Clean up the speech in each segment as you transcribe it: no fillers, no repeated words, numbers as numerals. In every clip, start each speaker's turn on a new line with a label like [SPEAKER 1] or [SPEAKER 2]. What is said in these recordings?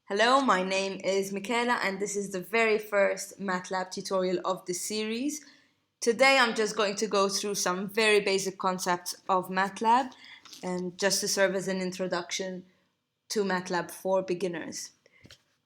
[SPEAKER 1] Hello, my name is Michaela and this is the very first MATLAB tutorial of this series. Today I'm just going to go through some very basic concepts of MATLAB and just to serve as an introduction to MATLAB for beginners.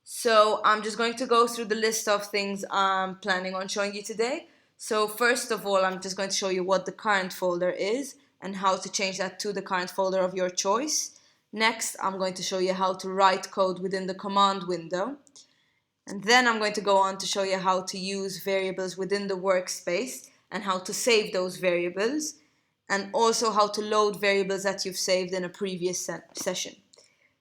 [SPEAKER 1] So I'm just going to go through the list of things I'm planning on showing you today. So first of all, I'm just going to show you what the current folder is and how to change that to the current folder of your choice. Next, I'm going to show you how to write code within the command window. And then I'm going to go on to show you how to use variables within the workspace and how to save those variables, and also how to load variables that you've saved in a previous session.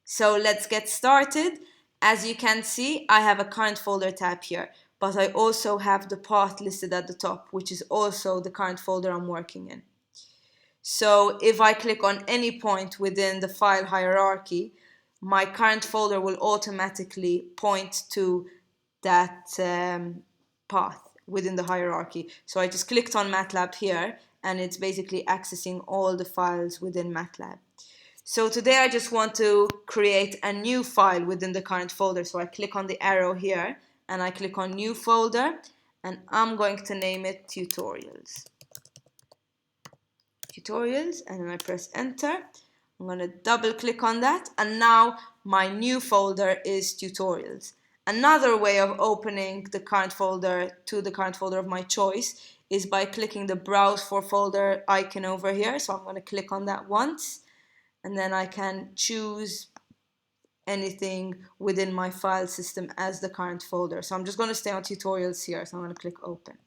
[SPEAKER 1] So let's get started. As you can see, I have a current folder tab here, but I also have the path listed at the top, which is also the current folder I'm working in. So if I click on any point within the file hierarchy, my current folder will automatically point to that path within the hierarchy. So I just clicked on MATLAB here and it's basically accessing all the files within MATLAB. So today I just want to create a new file within the current folder. So I click on the arrow here and I click on new folder and I'm going to name it tutorials, and then I press enter. I'm going to double click on that and now my new folder is tutorials. Another way of opening the current folder to the current folder of my choice is by clicking the browse for folder icon over here. So I'm going to click on that once and then I can choose anything within my file system as the current folder. So I'm just going to stay on tutorials here. So I'm going to click open.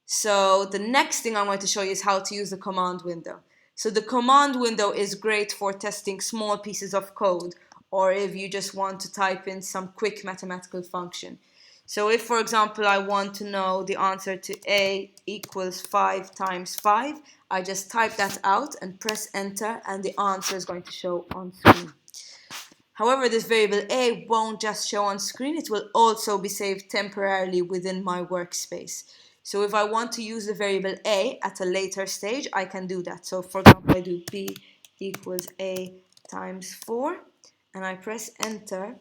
[SPEAKER 1] So the next thing I'm going to show you is how to use the command window. So the command window is great for testing small pieces of code, or if you just want to type in some quick mathematical function. So if, for example, I want to know the answer to a equals 5 times 5, I just type that out and press enter and the answer is going to show on screen. However, this variable a won't just show on screen, it will also be saved temporarily within my workspace. So if I want to use the variable a at a later stage, I can do that. So for example, I do b equals a times 4 and I press enter.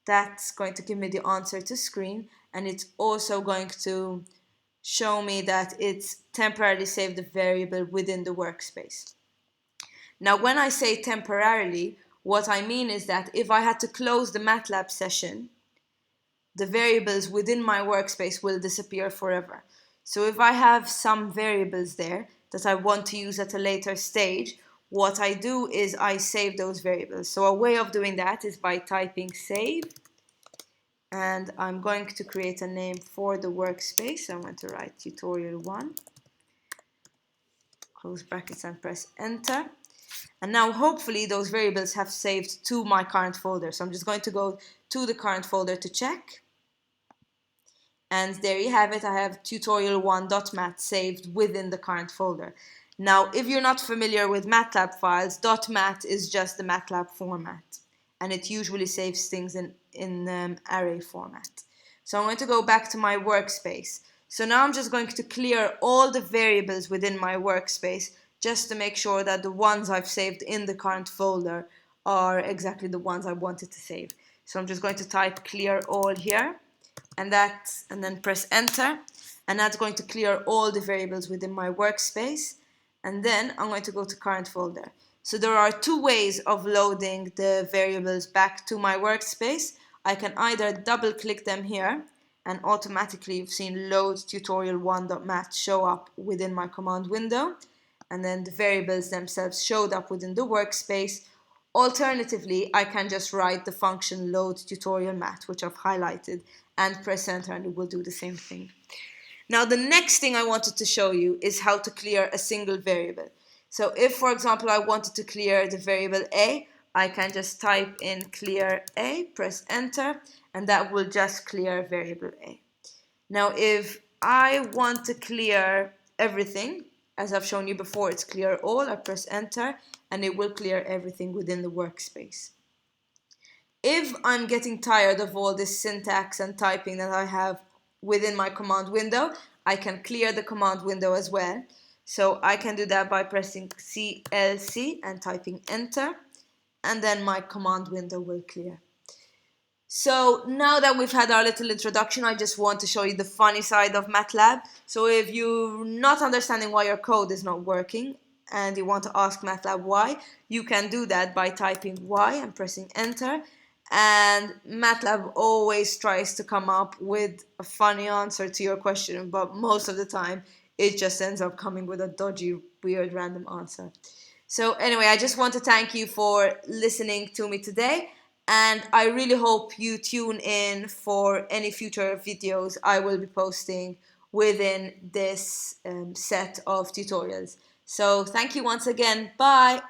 [SPEAKER 1] That's going to give me the answer to screen, and it's also going to show me that it's temporarily saved the variable within the workspace. Now, when I say temporarily, what I mean is that if I had to close the MATLAB session, the variables within my workspace will disappear forever. So if I have some variables there that I want to use at a later stage, what I do is I save those variables. So a way of doing that is by typing save, and I'm going to create a name for the workspace. So I'm going to write tutorial1, close brackets and press enter. And now hopefully those variables have saved to my current folder. So I'm just going to go to the current folder to check. And there you have it. I have tutorial1.mat saved within the current folder. Now, if you're not familiar with MATLAB files, .mat is just the MATLAB format. And it usually saves things in array format. So I'm going to go back to my workspace. So now I'm just going to clear all the variables within my workspace just to make sure that the ones I've saved in the current folder are exactly the ones I wanted to save. So I'm just going to type clear all here and then press enter, and that's going to clear all the variables within my workspace. And then I'm going to go to current folder. So there are two ways of loading the variables back to my workspace. I can either double click them here and automatically you've seen load tutorial1.mat show up within my command window, and then the variables themselves showed up within the workspace. Alternatively, I can just write the function load tutorial mat, which I've highlighted, and press enter and it will do the same thing. Now the next thing I wanted to show you is how to clear a single variable. So if, for example, I wanted to clear the variable a, I can just type in clear a, press enter, and that will just clear variable a. Now if I want to clear everything, as I've shown you before, it's clear all. I press enter and it will clear everything within the workspace. If I'm getting tired of all this syntax and typing that I have within my command window, I can clear the command window as well. So I can do that by pressing CLC and typing enter, and then my command window will clear. So now that we've had our little introduction, I just want to show you the funny side of MATLAB. So if you're not understanding why your code is not working and you want to ask MATLAB why, you can do that by typing Y and pressing enter. And MATLAB always tries to come up with a funny answer to your question, but most of the time it just ends up coming with a dodgy, weird, random answer. So anyway, I just want to thank you for listening to me today, and I really hope you tune in for any future videos I will be posting within this set of tutorials. So thank you once again. Bye!